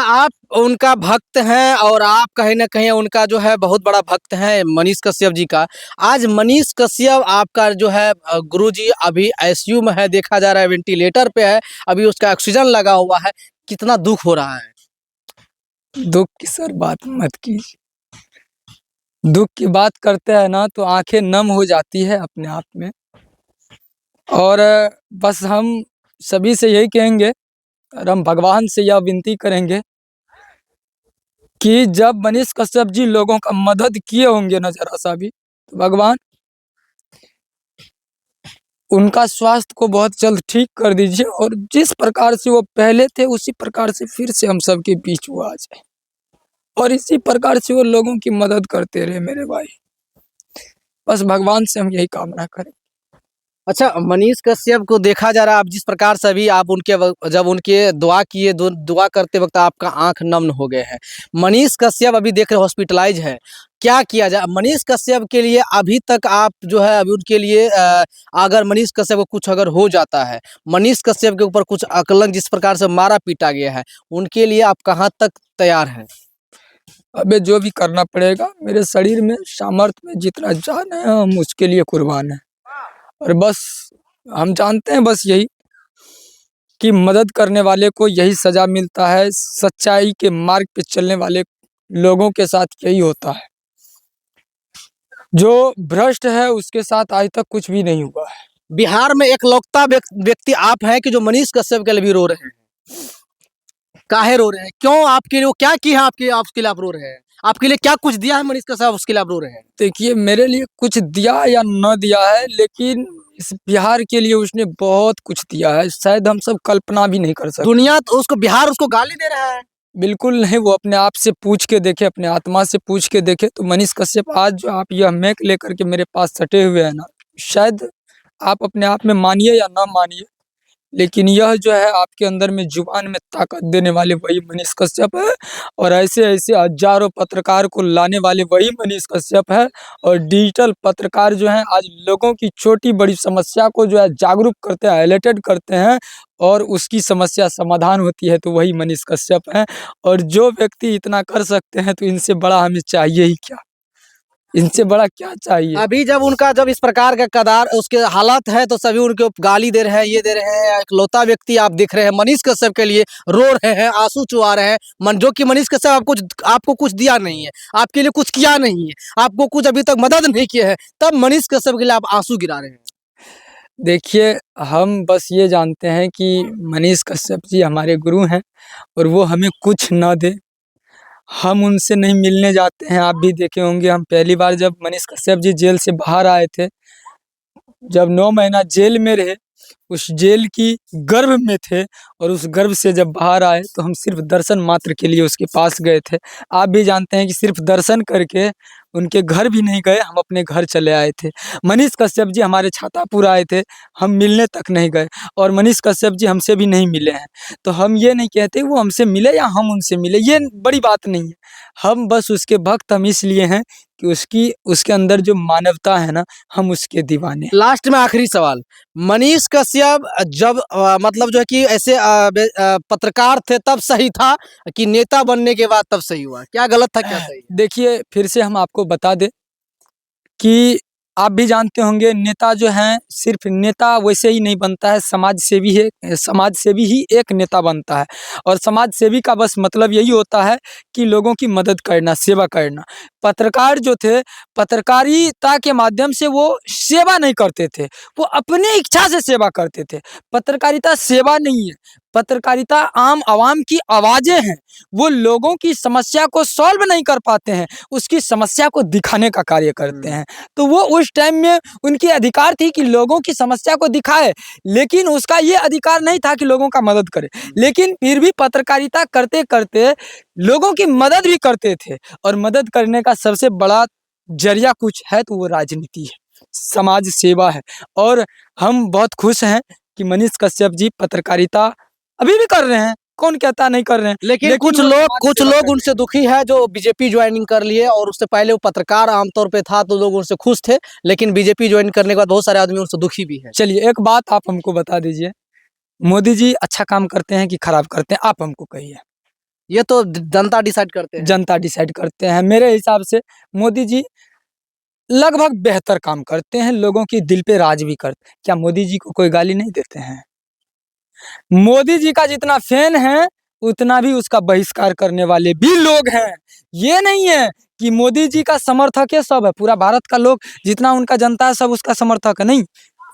आप उनका भक्त हैं और आप कहीं न कहीं उनका जो है बहुत बड़ा भक्त हैं मनीष कश्यप जी का। आज मनीष कश्यप आपका जो है गुरुजी अभी आईसीयू में है, देखा जा रहा है वेंटिलेटर पे है, अभी उसका ऑक्सीजन लगा हुआ है। कितना दुःख हो रहा है? दुःख की सर बात मत कीजिए। दुःख की बात करते हैं ना तो आँखें नम हो जाती है अपने आप में। और बस हम सभी से यही कहेंगे और हम भगवान से यह विनती करेंगे कि जब मनीष कश्यप जी लोगों का मदद किए होंगे ना ज़रा-सा भी, तो भगवान उनका स्वास्थ्य को बहुत जल्द ठीक कर दीजिए और जिस प्रकार से वो पहले थे उसी प्रकार से फिर से हम सबके बीच वो आ जाए और इसी प्रकार से वो लोगों की मदद करते रहे मेरे भाई। बस भगवान से हम यही कामना करें। अच्छा, मनीष कश्यप को देखा जा रहा है, आप जिस प्रकार से अभी आप उनके जब उनके दुआ किए, दुआ करते वक्त आपका आंख नम हो गए हैं। मनीष कश्यप अभी देख रहे हॉस्पिटलाइज है। क्या किया जाए मनीष कश्यप के लिए? अभी तक आप जो है अभी उनके लिए अगर मनीष कश्यप को कुछ अगर हो जाता है, मनीष कश्यप के ऊपर कुछ आकलन जिस प्रकार से मारा पीटा गया है, उनके लिए आप कहाँ तक तैयार हैं? अबे जो भी करना पड़ेगा, मेरे शरीर में सामर्थ्य में जितना जान है हम उसके लिए कुर्बान हैं। और बस हम जानते हैं बस यही कि मदद करने वाले को यही सज़ा मिलता है, सच्चाई के मार्ग पे चलने वाले लोगों के साथ यही होता है। जो भ्रष्ट है उसके साथ आज तक कुछ भी नहीं हुआ है। बिहार में एकलौता व्यक्ति आप हैं कि जो मनीष कश्यप के लिए भी रो रहे हैं। काहे रो रहे हैं? क्यों? आपके लिए वो क्या किया है आपके लिए आप रो रहे हैं? आपके लिए क्या कुछ दिया है मनीष कश्यप उसके लिए आप रो रहे हैं? देखिए मेरे लिए कुछ दिया या न दिया है, लेकिन इस बिहार के लिए उसने बहुत कुछ दिया है, शायद हम सब कल्पना भी नहीं कर सकते। दुनिया तो उसको बिहार उसको गाली दे रहा है। बिल्कुल नहीं, वो अपने आप से पूछ के देखे, अपने आत्मा से पूछ के देखे तो मनीष कश्यप आज जो आप यह मैक लेकर के मेरे पास सटे हुए हैं ना, शायद आप अपने आप में मानिए या ना मानिए, लेकिन यह जो है आपके अंदर में जुबान में ताकत देने वाले वही मनीष कश्यप है और ऐसे-ऐसे हज़ारों पत्रकार को लाने वाले वही मनीष कश्यप है। और डिजिटल पत्रकार जो हैं आज लोगों की छोटी-बड़ी समस्या को जो है जागरूक करते हैं, हाइलाइटेड करते हैं और उसकी समस्या समाधान होती है तो वही मनीष कश्यप हैं। और जो व्यक्ति इतना कर सकते हैं तो इनसे बड़ा हमें चाहिए ही क्या? इनसे बड़ा क्या चाहिए? अभी जब इस प्रकार का कदार उसके हालात है तो सभी उनके गाली दे रहे हैं, ये दे रहे हैं। इकलौता व्यक्ति आप दिख रहे हैं मनीष कश्यप के लिए रो रहे हैं, आंसू चुआ रहे हैं। जो कि मनीष कश्यप आपको कुछ दिया नहीं है, आपके लिए कुछ किया नहीं है, आपको कुछ अभी तक मदद नहीं किया है, तब मनीष कश्यप के लिए आप आंसू गिरा रहे हैं। देखिए, हम बस ये जानते हैं कि मनीष कश्यप जी हमारे गुरु हैं और वो हमें कुछ ना दें, हम उनसे नहीं मिलने जाते हैं। आप भी देखे होंगे, हम पहली बार जब मनीष कश्यप जी जेल से बाहर आए थे, जब 9 महीना जेल में रहे, उस जेल की गर्भ में थे और उस गर्भ से जब बाहर आए तो हम सिर्फ़ दर्शन मात्र के लिए उसके पास गए थे। आप भी जानते हैं कि सिर्फ़ दर्शन करके उनके घर भी नहीं गए, हम अपने घर चले आए थे। मनीष कश्यप जी हमारे छातापुर आए थे, हम मिलने तक नहीं गए और मनीष कश्यप जी हमसे भी नहीं मिले हैं। तो हम ये नहीं कहते वो हमसे मिले या हम उनसे मिले, ये बड़ी बात नहीं है। हम बस उसके भक्त हम इसलिए हैं कि उसके अंदर जो मानवता है ना, हम उसके दीवाने हैं। लास्ट में आखिरी सवाल, मनीष कश्यप जब मतलब जो है कि ऐसे पत्रकार थे तब सही था कि नेता बनने के बाद तब सही हुआ? क्या गलत था, क्या सही? देखिए, फिर से हम आपको बता दें कि आप भी जानते होंगे नेता जो हैं, सिर्फ़ नेता वैसे ही नहीं बनता है, समाज सेवी ही एक नेता बनता है। और समाज सेवी का बस मतलब यही होता है कि लोगों की मदद करना, सेवा करना। पत्रकार जो थे, पत्रकारिता के माध्यम से वो सेवा नहीं करते थे, वो अपनी इच्छा से सेवा करते थे। पत्रकारिता सेवा नहीं है, पत्रकारिता आम आवाम की आवाज़ें हैं। वो लोगों की समस्या को सॉल्व नहीं कर पाते हैं, उसकी समस्या को दिखाने का कार्य करते हैं। तो वो उस टाइम में उनकी अधिकार थी कि लोगों की समस्या को दिखाए, लेकिन उसका ये अधिकार नहीं था कि लोगों का मदद करे। लेकिन फिर भी पत्रकारिता करते-करते लोगों की मदद भी करते थे और मदद करने का सबसे बड़ा ज़रिया कुछ है तो वो राजनीति है, समाज सेवा है। और हम बहुत खुश हैं कि मनीष कश्यप जी पत्रकारिता अभी भी कर रहे हैं, कौन कहता नहीं कर रहे हैं। लेकिन कुछ लोग उनसे दुखी है जो बीजेपी ज्वाइनिंग कर लिए, और उससे पहले वो पत्रकार आमतौर पे था तो लोग उनसे खुश थे, लेकिन बीजेपी ज्वाइन करने के बाद बहुत सारे आदमी उनसे दुखी भी है। चलिए एक बात आप हमको बता दीजिए, मोदी जी अच्छा काम करते हैं कि खराब करते हैं? आप हमको कहिए। ये तो जनता डिसाइड करते हैं। जनता डिसाइड करते हैं। मेरे हिसाब से मोदी जी लगभग बेहतर काम करते हैं, लोगों के दिल पे राज भी करते हैं। क्या मोदी जी को कोई गाली नहीं देते हैं? मोदी जी का जितना फैन है, उतना भी उसका बहिष्कार करने वाले भी लोग हैं। ये नहीं है कि मोदी जी का समर्थक है सब है, पूरा भारत का लोग जितना उनका जनता है सब उसका समर्थक है, नहीं,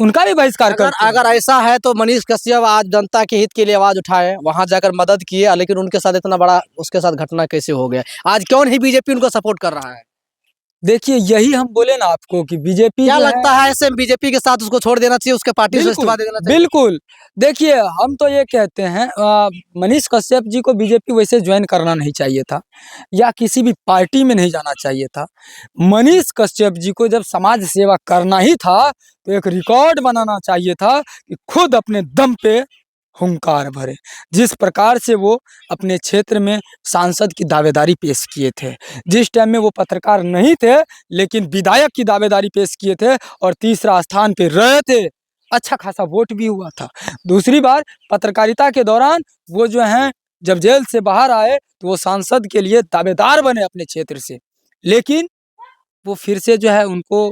उनका भी बहिष्कार अगर करते हैं। अगर ऐसा है तो मनीष कश्यप आज जनता के हित के लिए आवाज उठाए, वहां जाकर मदद किए, लेकिन उनके साथ इतना बड़ा उसके साथ घटना कैसे हो गया? आज क्यों नहीं बीजेपी उनको सपोर्ट कर रहा है? देखिए यही हम बोले ना आपको कि बीजेपी क्या जो है, लगता है ऐसे बीजेपी के साथ उसको छोड़ देना चाहिए, उसके पार्टी से बिल्कुल, इस्तीफा दे देना चाहिए? बिल्कुल। देखिए, हम तो ये कहते हैं मनीष कश्यप जी को बीजेपी वैसे जॉइन करना नहीं चाहिए था या किसी भी पार्टी में नहीं जाना चाहिए था। मनीष कश्यप जी को जब समाज सेवा करना ही था, तो एक रिकॉर्ड बनाना चाहिए था कि खुद अपने दम पे हुंकार भरे। जिस प्रकार से वो अपने क्षेत्र में सांसद की दावेदारी पेश किए थे, जिस टाइम में वो पत्रकार नहीं थे, लेकिन विधायक की दावेदारी पेश किए थे और तीसरा स्थान पे रहे थे, अच्छा खासा वोट भी हुआ था। दूसरी बार पत्रकारिता के दौरान वो जो हैं जब जेल से बाहर आए तो वो सांसद के लिए दावेदार बने अपने क्षेत्र से, लेकिन वो फिर से जो है उनको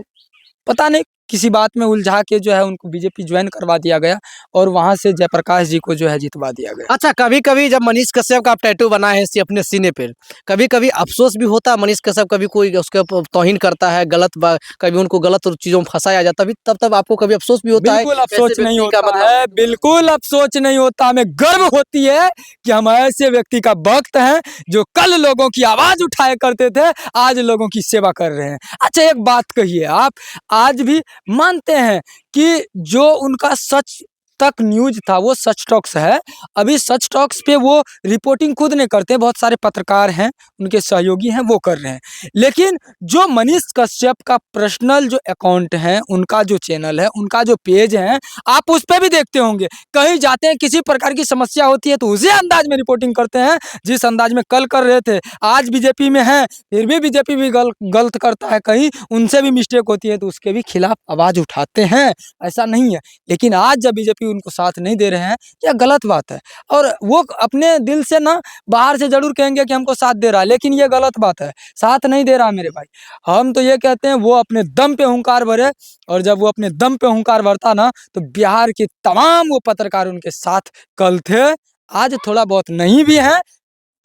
पता नहीं किसी बात में उलझा के जो है उनको बीजेपी ज्वाइन करवा दिया गया और वहां से जयप्रकाश जी को जो है जितवा दिया गया। अच्छा, कभी-कभी जब मनीष कश्यप का आप टैटू बनाए हैं अपने सीने पे, कभी-कभी अफ़सोस भी होता है मनीष कश्यप, कभी कोई उसके तौहीन करता है, कभी उनको गलत चीज़ों में फँसाया जाता है, तब अफ़सोस भी अफ़सोस भी होता है, बिल्कुल ऐसे अफ़सोस नहीं व्यक्ति का होता मतलब है, बिल्कुल अफ़सोस नहीं होता। हमें गर्व होती है कि हम ऐसे व्यक्ति का भक्त हैं, जो कल लोगों की आवाज़ उठाया करते थे, आज लोगों की सेवा कर रहे हैं। अच्छा एक बात कहिए आप, आज भी मानते हैं कि जो उनका सच तक न्यूज़ था, वो सच टॉक्स है। अभी सच टॉक्स पे वो रिपोर्टिंग खुद नहीं करते, बहुत सारे पत्रकार हैं, उनके सहयोगी हैं, वो कर रहे हैं। लेकिन जो मनीष कश्यप का पर्सनल जो अकाउंट है, उनका जो चैनल है, उनका जो पेज है, आप उस पे भी देखते होंगे। कहीं जाते हैं, किसी प्रकार की समस्या होती है तो उसी अंदाज में रिपोर्टिंग करते हैं, जिस अंदाज में कल कर रहे थे। आज बीजेपी में हैं, फिर भी बीजेपी भी गलत करता है, कहीं उनसे भी मिस्टेक होती है तो उसके भी खिलाफ आवाज़ उठाते हैं, ऐसा नहीं है। लेकिन आज जब बीजेपी उनको साथ नहीं दे रहे हैं, यह गलत बात है और वो अपने दिल से ना बाहर से ज़रूर कहेंगे कि हमको साथ दे रहा है, लेकिन ये गलत बात है, साथ नहीं दे रहा मेरे भाई। हम तो ये कहते हैं वो अपने दम पे हुंकार भरे और जब वो अपने दम पे हुंकार भरता ना तो बिहार के तमाम वो पत्रकार उनके साथ कल थे, आज थोड़ा बहुत नहीं भी हैं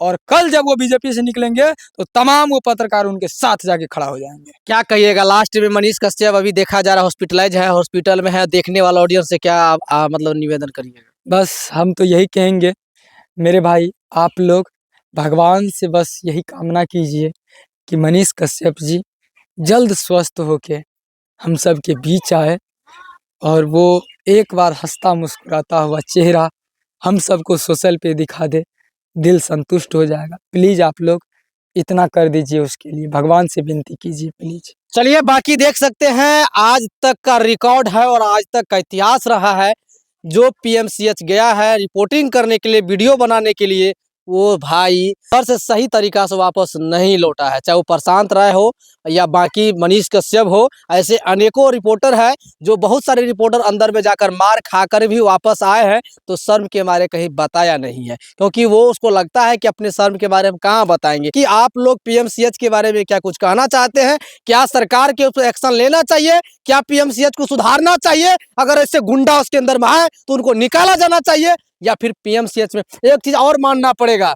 और कल जब वो बीजेपी से निकलेंगे तो तमाम वो पत्रकार उनके साथ जाके खड़ा हो जाएंगे। क्या कहिएगा लास्ट में? मनीष कश्यप अभी देखा जा रहा है हॉस्पिटलाइज है, हॉस्पिटल में है, देखने वाला ऑडियंस से क्या आप मतलब निवेदन करिएगा? बस हम तो यही कहेंगे मेरे भाई, आप लोग भगवान से बस यही कामना कीजिए कि मनीष कश्यप जी जल्द स्वस्थ होके हम सब के बीच आए और वो एक बार हंसता मुस्कुराता हुआ चेहरा हम सबको सोशल पे दिखा दे, दिल संतुष्ट हो जाएगा। प्लीज़ आप लोग इतना कर दीजिए उसके लिए, भगवान से विनती कीजिए प्लीज़। चलिए, बाकी देख सकते हैं आज तक का रिकॉर्ड है और आज तक का इतिहास रहा है। जो पीएमसीएच गया है रिपोर्टिंग करने के लिए, वीडियो बनाने के लिए, वो भाई घर से सही तरीका से वापस नहीं लौटा है। चाहे वो प्रशांत राय हो या बाकी मनीष कश्यप हो, ऐसे अनेकों रिपोर्टर हैं जो बहुत सारे रिपोर्टर अंदर में जाकर मार खाकर भी वापस आए हैं, तो शर्म के मारे कहीं बताया नहीं है, क्योंकि वो उसको लगता है कि अपने शर्म के बारे में कहाँ बताएंगे। कि आप लोग पीएमसीएच के बारे में क्या कुछ कहना चाहते हैं? क्या सरकार के ऊपर एक्शन लेना चाहिए? क्या पीएमसीएच को सुधारना चाहिए? अगर ऐसे गुंडा उसके अंदर में आए तो उनको निकाला जाना चाहिए, या फिर पीएमसीएच में एक चीज और मानना पड़ेगा,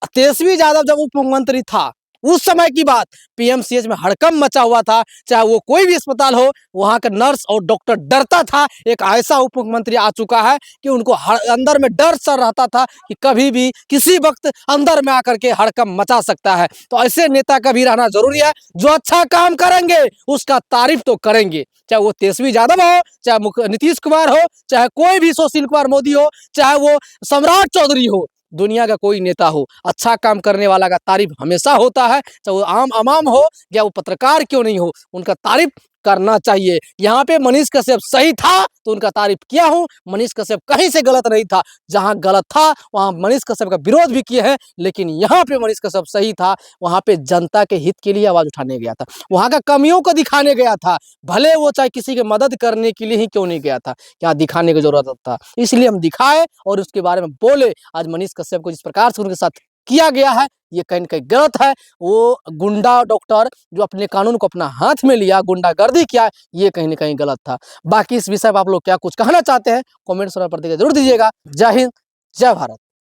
तेजस्वी यादव जब उप मुख्यमंत्री था उस समय की बात, पीएमसीएच में हड़कंप मचा हुआ था। चाहे वो कोई भी अस्पताल हो, वहां का नर्स और डॉक्टर डरता था। एक ऐसा उप मुख्यमंत्री आ चुका है कि उनको अंदर में डर सा रहता था कि कभी भी किसी वक्त अंदर में आकर के हड़कंप मचा सकता है। तो ऐसे नेता का भी रहना जरूरी है, जो अच्छा काम करेंगे उसका तारीफ तो करेंगे, चाहे वो तेजस्वी यादव हो, चाहे नीतीश कुमार हो, चाहे कोई भी सुशील कुमार मोदी हो, चाहे वो सम्राट चौधरी हो, दुनिया का कोई नेता हो, अच्छा काम करने वाला का तारीफ हमेशा होता है। चाहे वो आम अमाम हो या वो पत्रकार क्यों नहीं हो, उनका तारीफ करना चाहिए। यहाँ पे मनीष कश्यप सही था तो उनका तारीफ किया हूँ, मनीष कश्यप कहीं से गलत नहीं था। जहाँ गलत था वहाँ मनीष कश्यप का विरोध भी किए हैं, लेकिन यहाँ पे मनीष कश्यप सही था। वहाँ पे जनता के हित के लिए आवाज उठाने गया था, वहाँ का कमियों को दिखाने गया था, भले वो चाहे किसी की मदद करने के लिए ही क्यों नहीं गया था, क्या दिखाने की जरूरत था, इसलिए हम दिखाए और उसके बारे में बोले। आज मनीष कश्यप को जिस प्रकार से उनके साथ किया गया है ये कहीं न कहीं गलत है। वो गुंडा डॉक्टर जो अपने कानून को अपना हाथ में लिया, गुंडागर्दी किया, ये कहीं न कहीं गलत था। बाकी इस विषय पे आप लोग क्या कुछ कहना चाहते हैं? कमेंट्स में प्रतिक्रिया ज़रूर दीजिएगा। जय हिंद, जय भारत।